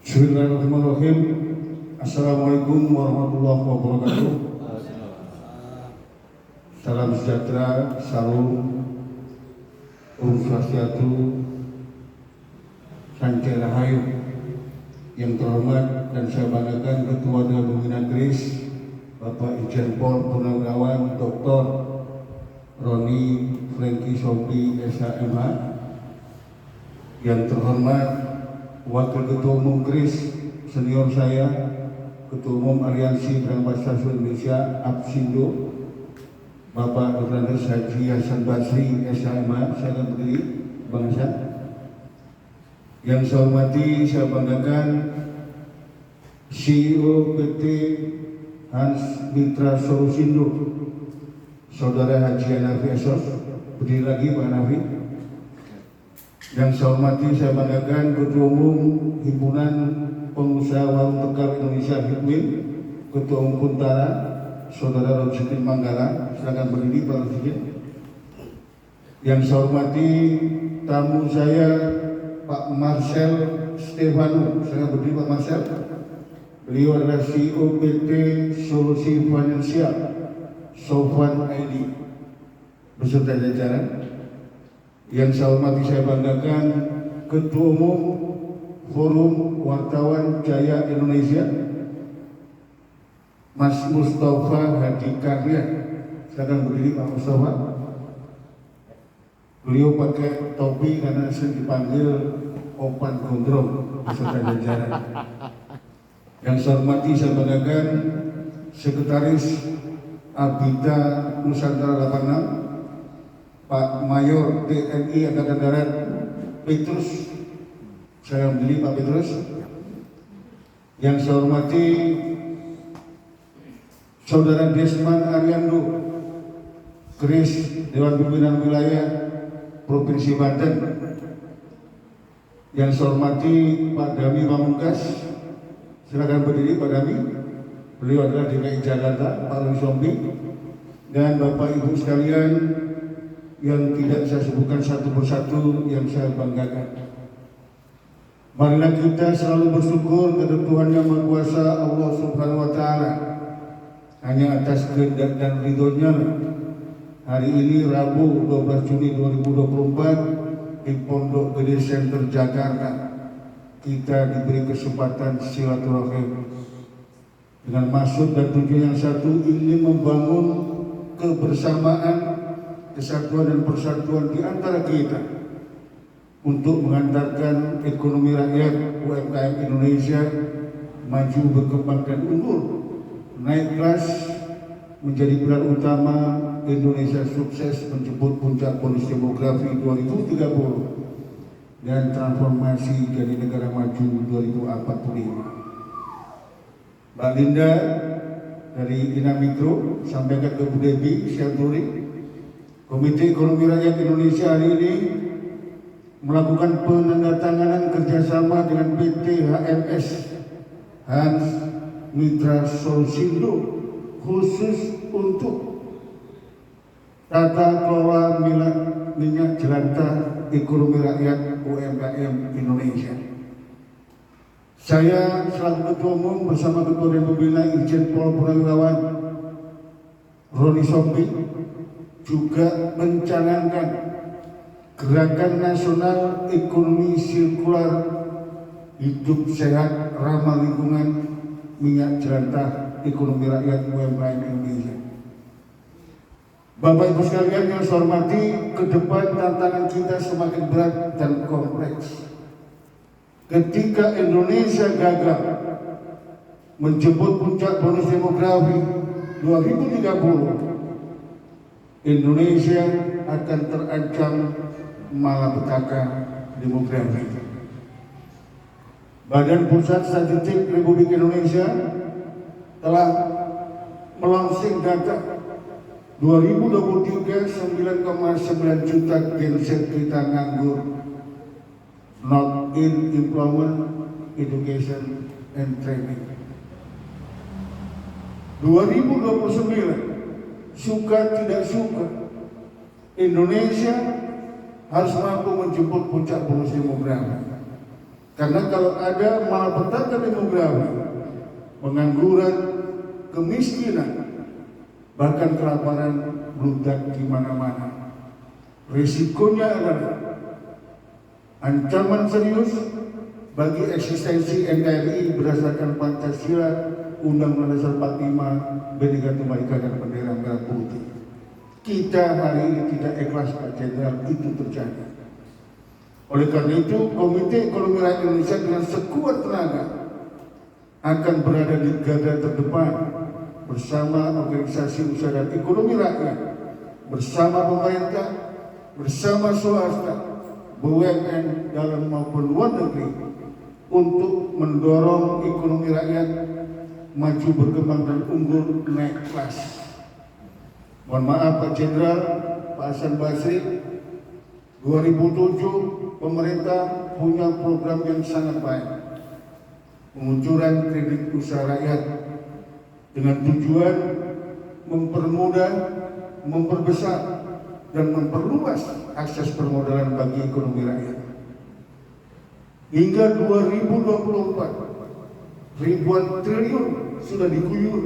Bismillahirrahmanirrahim. Assalamualaikum warahmatullahi wabarakatuh. Salam sejahtera, salam, Om Swastiastu, Sancaya Rahayu. Yang terhormat dan saya banggakan Ketua Dewan Pembina KRIS Bapak Irjen Pol Purnawirawan Dr. Roni Franky Sompi SHMH. Yang terhormat Wakil Ketua Umum KRIS senior saya, Ketua Umum Aliansi Pengamat Stasiun Indonesia APSINDO, Bapak Dr. Haji Hasan Basri SHMH. Saya akan berdiri, Bang Hasan. Yang saya hormati, saya banggakan CEO PT Hans Mitra Solusindo, Saudara Haji Hanafi Esos. Berdiri lagi Pak Hanafi. Yang saya hormati, saya banggakan Ketua Umum Himpunan Pengusaha Warung Tegal Indonesia HIPMIN, Ketua Umum Kuntara, Saudara Rozikin Manggala. Silakan berdiri Pak Rozikin. Yang saya hormati tamu saya Pak Marcel Stefano. Silakan berdiri Pak Marcel. Beliau adalah CEO PT Solusi Finansial Sofwan ID beserta jajaran. Yang saya hormati, saya banggakan Ketua Umum Forum Wartawan Jaya Indonesia Mas Mustafa Hadi Karya. Silakan berdiri Pak Mustafa. Beliau pakai topi karena sering dipanggil Opan Gondrong beserta jajaran. Yang saya hormati, saya banggakan Sekretaris Abita Nusantara 86 Pak Mayor TNI Angkatan Darat Petrus. Saya berdiri Pak Petrus. Yang saya hormati Saudara Desman Ariando, KRIS Dewan Pimpinan Wilayah Provinsi Banten. Yang saya hormati Pak Dami Pamungkas. Silakan berdiri Pak Dami. Beliau adalah DKI Jakarta, Pak Roni Sompi. Dan Bapak Ibu sekalian yang tidak saya sebutkan satu persatu yang saya banggakan. Marilah kita selalu bersyukur kepada Tuhan Yang Maha Kuasa Allah Subhanahu wa Ta'ala. Hanya atas kehendak dan ridhonya hari ini Rabu 12 Juni 2024 di Pondok Gede Center Jakarta kita diberi kesempatan silaturahim dengan maksud dan tujuan yang satu, ingin membangun kebersamaan, kesatuan dan persatuan di antara kita untuk mengantarkan ekonomi rakyat UMKM Indonesia maju, berkembang dan unggul, naik kelas menjadi pilar utama Indonesia sukses menjemput puncak bonus demografi 2030 dan transformasi jadi negara maju 2045. Mbak Linda dari Inamikro sampaikan ke Bu Debi Syanturi, Komite Ekonomi Rakyat Indonesia hari ini melakukan penandatanganan kerjasama dengan PT HMS Hans Mitra Solusindo khusus untuk tata kelola minyak jelantah ekonomi rakyat UMKM Indonesia. Saya selaku Ketua Umum bersama Ketua Dewan Pembina Irjen Pol Purnawirawan Roni Sompi juga mencanangkan Gerakan Nasional Ekonomi Sirkular Hidup Sehat Ramah Lingkungan Minyak Jelantah Ekonomi Rakyat UMKM Indonesia. Bapak Ibu sekalian yang saya hormati, ke depan tantangan kita semakin berat dan kompleks. Ketika Indonesia gagal menjemput puncak bonus demografi 2030, Indonesia akan terancam malapetaka demografi. Badan Pusat Statistik Republik Indonesia telah melansing data 2023 9,9 juta genset kita nganggur, not in employment, education, and training. 2029, suka tidak suka, Indonesia harus mampu menjemput puncak bonus demografi. Karena kalau ada malapetaka demografi, pengangguran, kemiskinan, bahkan kelaparan bludak di mana-mana. Risikonya adalah ancaman serius bagi eksistensi NKRI berdasarkan Pancasila, Undang-Undang Dasar 45, Bhinneka Tunggal Ika dan bendera merah putih. Kita hari ini tidak ikhlas Pak Jenderal itu terjadi. Oleh karena itu, Komite Ekonomi Rakyat Indonesia dengan sekuat tenaga akan berada di garda terdepan bersama organisasi usaha dan ekonomi rakyat, bersama pemerintah, bersama swasta, BUMN dalam maupun luar negeri untuk mendorong ekonomi rakyat maju, berkembang dan unggul naik kelas. Mohon maaf Pak Jenderal, Pak Hasan Basri, 2007 pemerintah punya program yang sangat baik, pengucuran kredit usaha rakyat dengan tujuan mempermudah, memperbesar dan memperluas akses permodalan bagi ekonomi rakyat. Hingga 2024 ribuan triliun sudah diguyur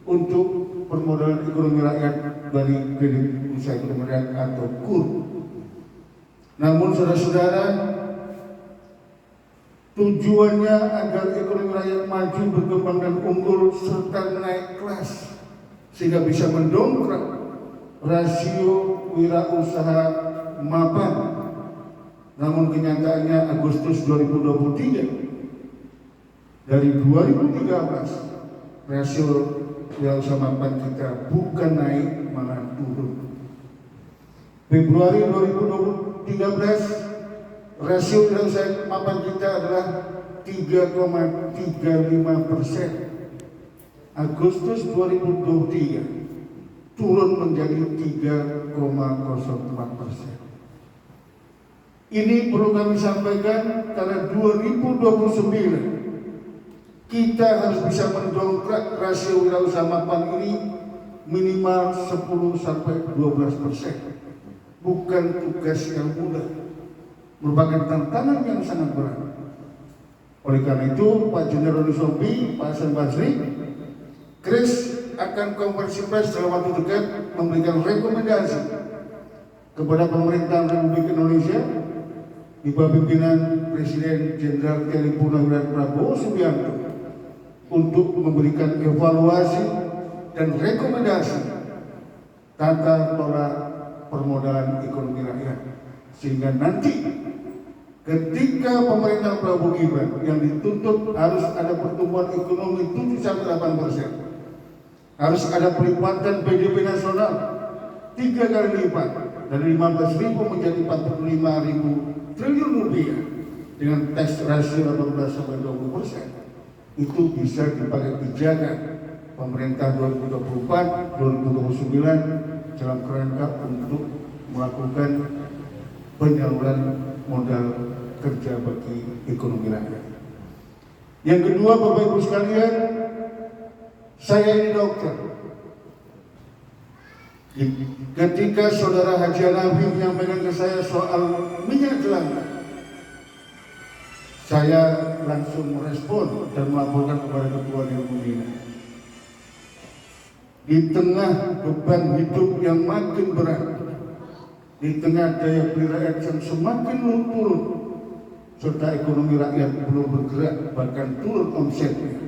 untuk permodalan ekonomi rakyat dari kredit usaha ekonomi rakyat atau KUR. Namun saudara-saudara, tujuannya agar ekonomi rakyat maju, berkembang dan unggul serta naik kelas sehingga bisa mendongkrak rasio wirausaha mapan. Namun kenyataannya Agustus 2023 dari 2013 rasio wirausaha mapan kita bukan naik malah turun. Februari 2013 rasio wirausaha mapan kita adalah 3,35%. Agustus 2023 turun menjadi 3,04%. Ini perlu kami sampaikan karena 2029 kita harus bisa mendongkrak rasio wirausaha mapan ini minimal 10-12%. Bukan tugas yang mudah, merupakan tantangan yang sangat berat. Oleh karena itu, Pak Jenderal Sombi, Pak Hasan Basri, Kris akan konferensi pers dalam waktu dekat memberikan rekomendasi kepada pemerintah Republik Indonesia di bawah pimpinan Presiden Jenderal TNI Purnawirawan Prabowo Subianto untuk memberikan evaluasi dan rekomendasi tata kelola permodalan ekonomi rakyat, sehingga nanti ketika pemerintah Prabowo Gibran yang dituntut harus ada pertumbuhan ekonomi 7-8%, harus ada pelipatan PDB nasional 3 kali lipat dari 15.000 menjadi 45.000 triliun rupiah dengan tax ratio 18-20%, itu bisa dipakai kebijakan pemerintah 2024-2029 dalam kerangka untuk melakukan penyaluran modal kerja bagi ekonomi rakyat. Yang kedua, Bapak Ibu sekalian, saya ini dokter. Ketika saudara Haji Nabi menyampaikan ke saya soal minyak jelantah, saya langsung merespon dan melaporkan kepada Ketua Dewan Pembina. Di tengah beban hidup yang makin berat, di tengah daya beli rakyat yang semakin turun, serta ekonomi rakyat belum bergerak, bahkan turun omsetnya,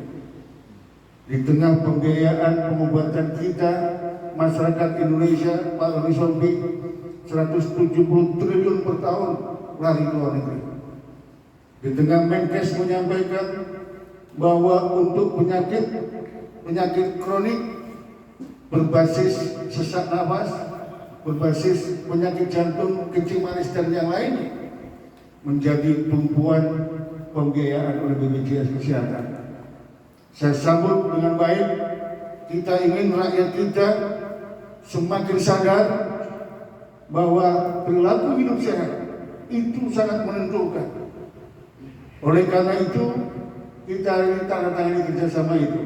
di tengah pembiayaan pengobatan kita, masyarakat Indonesia, Pak Roni Sombi, 170 triliun per tahun lari ke luar negeri. Di tengah Menkes menyampaikan bahwa untuk penyakit kronik berbasis sesak nafas, berbasis penyakit jantung, kencing manis dan yang lainnya menjadi tumpuan pembiayaan oleh BPJS Kesehatan. Saya sambut dengan baik. Kita ingin rakyat kita semakin sadar bahwa perilaku hidup sehat itu sangat menentukan. Oleh karena itu, kita ini tanda tangani kerjasama itu.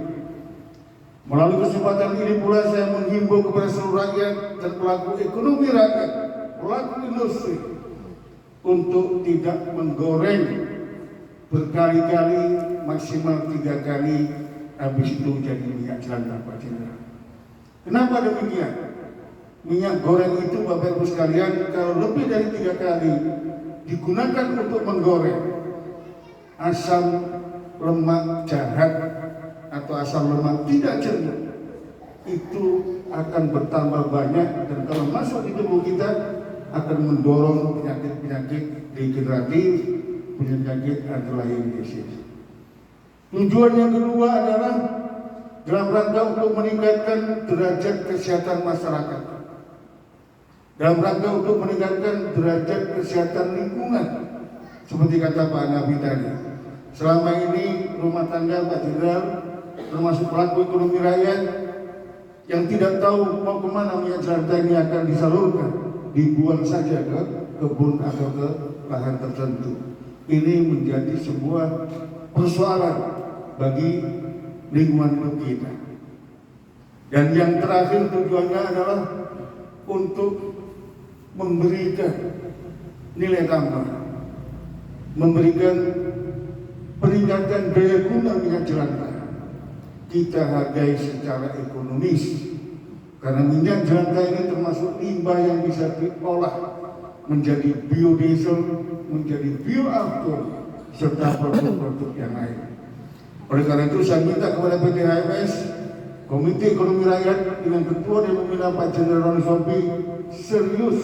Melalui kesempatan ini pula saya menghimbau kepada seluruh rakyat dan pelaku ekonomi rakyat, pelaku industri, untuk tidak menggoreng berkali-kali, maksimal 3 kali, habis itu jadi minyak jelantah Pak Jenderal. Kenapa demikian? Minyak goreng itu Bapak Ibu sekalian, kalau lebih dari 3 kali digunakan untuk menggoreng, asam lemak jahat atau asam lemak tidak jenuh itu akan bertambah banyak, dan kalau masuk di tubuh kita akan mendorong penyakit-penyakit degeneratif, penyakit underlying disease. Tujuan yang kedua adalah dalam rangka untuk meningkatkan derajat kesehatan masyarakat, dalam rangka untuk meningkatkan derajat kesehatan lingkungan. Seperti kata Pak Nabi tadi, selama ini rumah tangga Pak Jenderal termasuk pelaku ekonomi rakyat yang tidak tahu mau kemana minyak jelantah ini akan disalurkan, dibuang saja ke kebun atau ke lahan tertentu. Ini menjadi sebuah persoalan bagi lingkungan hidup kita. Dan yang terakhir tujuannya adalah untuk memberikan nilai tambah, memberikan peningkatan daya guna minyak jelantah. Kita hargai secara ekonomis, karena minyak jelantah ini termasuk limbah yang bisa diolah menjadi biodiesel, menjadi bioalkohol, serta produk-produk yang lain. Oleh karena itu saya minta kepada PT HMS, Komite Ekonomi Rakyat dengan Ketua dan Pembina Pak Jenderal Roni Sompi serius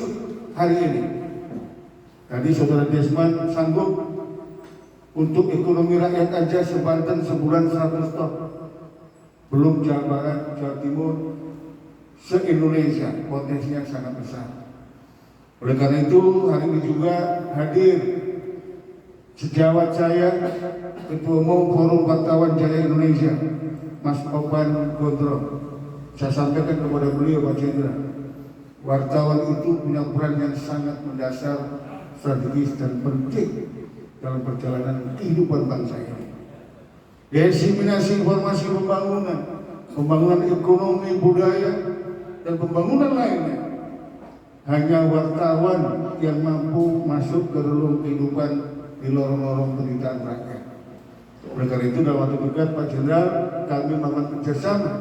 hari ini. Tadi Saudara Desman sanggup untuk ekonomi rakyat aja sebanten sebulan 100 ton. Belum Jawa Barat, Jawa Timur, se-Indonesia potensinya sangat besar. Oleh karena itu hari ini juga hadir sejawat saya, Ketua Umum Forum Wartawan Jaya Indonesia, Mas Opan Gondrong. Saya sampaikan kepada beliau Pak Jenderal, wartawan itu punya peran yang sangat mendasar, strategis dan penting dalam perjalanan kehidupan bangsa ini. Diseminasi informasi pembangunan ekonomi, budaya, dan pembangunan lainnya, hanya wartawan yang mampu masuk ke relung kehidupan di lorong-lorong penderitaan rakyat. Oleh karena itu dalam waktu dekat Pak Jenderal kami melakukan kerjasama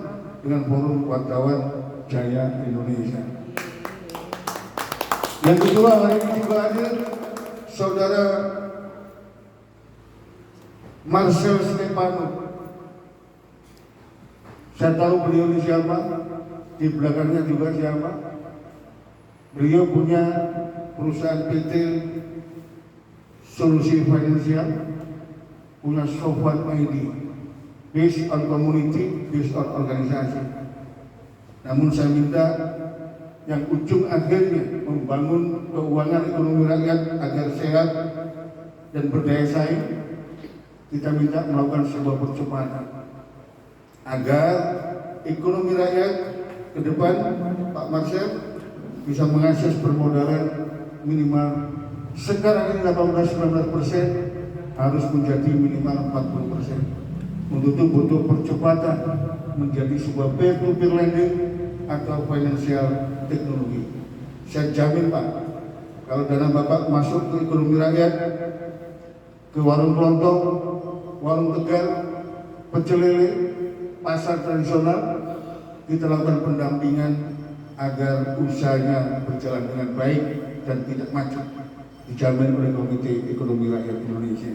dengan Forum Wartawan Jaya Indonesia. Yang kedua, hari ini juga hadir Saudara Marcel Stefano. Saya tahu beliau ini siapa, di belakangnya juga siapa. Beliau punya perusahaan PT Solusi Finansial, punya Sofan ID, based on community, based on organisasi. Namun saya minta yang ujung akhirnya membangun keuangan ekonomi rakyat agar sehat dan berdaya saing, kita minta melakukan sebuah percepatan agar ekonomi rakyat ke depan Pak Marcel bisa mengakses permodalan minimal sekarang ini 18-19% harus menjadi minimal 40%. Untuk itu butuh percepatan menjadi sebuah peer-to-peer lending atau financial teknologi. Saya jamin Pak, kalau dana Bapak masuk ke ekonomi rakyat, ke warung kelontong, warung tegal, pecel lele, pasar tradisional, kita lakukan pendampingan agar usahanya berjalan dengan baik dan tidak macet, dijamin oleh Komite Ekonomi Rakyat Indonesia.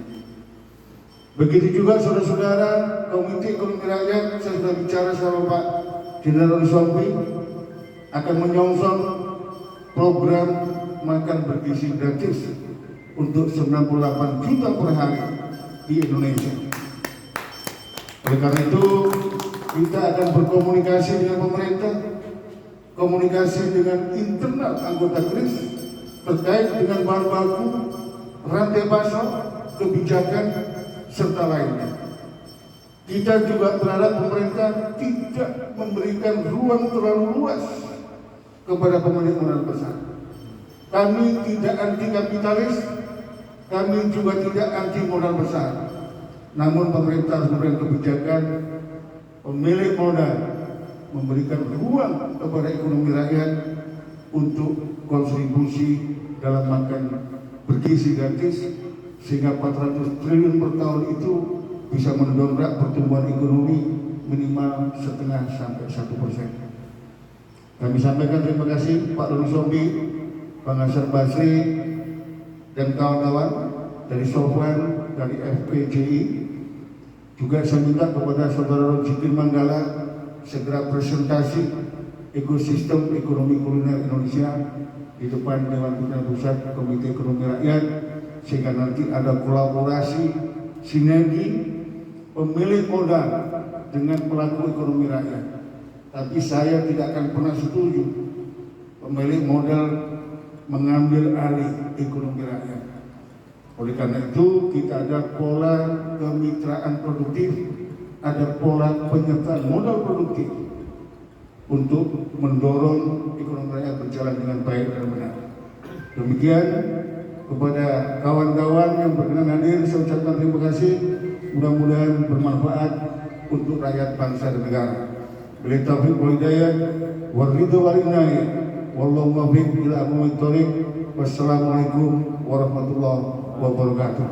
Begitu juga saudara-saudara Komite Ekonomi Rakyat, saya sudah bicara sama Pak Jenderal Roni Sompi, akan menyongsong program makan bergizi gratis untuk 98 juta per hari di Indonesia. Oleh karena itu kita akan berkomunikasi dengan pemerintah, komunikasi dengan internal anggota KRIS terkait dengan bahan baku, rantai pasok, kebijakan, serta lainnya. Kita juga berharap pemerintah tidak memberikan ruang terlalu luas kepada pemilik modal besar. Kami tidak anti kapitalis, kami juga tidak anti modal besar. Namun pemerintah harus memberikan kebijakan pemilik modal, memberikan ruang kepada ekonomi rakyat untuk kontribusi dalam makan bergizi gratis sehingga 400 triliun per tahun itu bisa mendongkrak pertumbuhan ekonomi minimal 0,5 sampai 1%. Kami sampaikan terima kasih Pak Roni Sombi, Bang Nasir Basri, dan kawan-kawan dari Sofwan, dari FPJI. Juga saya minta kepada Saudara Rojikin Manggala segera presentasi ekosistem ekonomi kuliner Indonesia di depan Dewan Pimpinan Pusat Komite Ekonomi Rakyat, sehingga nanti ada kolaborasi sinergi pemilik modal dengan pelaku ekonomi rakyat. Tapi saya tidak akan pernah setuju pemilik modal mengambil alih ekonomi rakyat. Oleh karena itu kita ada pola kemitraan produktif, ada pola penyertaan modal produktif untuk mendorong ekonomi rakyat berjalan dengan baik dan benar. Demikian, kepada kawan-kawan yang berkenan hadir saya ucapkan terima kasih. Mudah-mudahan bermanfaat untuk rakyat bangsa dan negara. Bila taufiq wal hidayah wal ridha wal inayah. Wallahu muwaffiq ila aqwamit thoriq. Wassalamualaikum warahmatullahi wabarakatuh.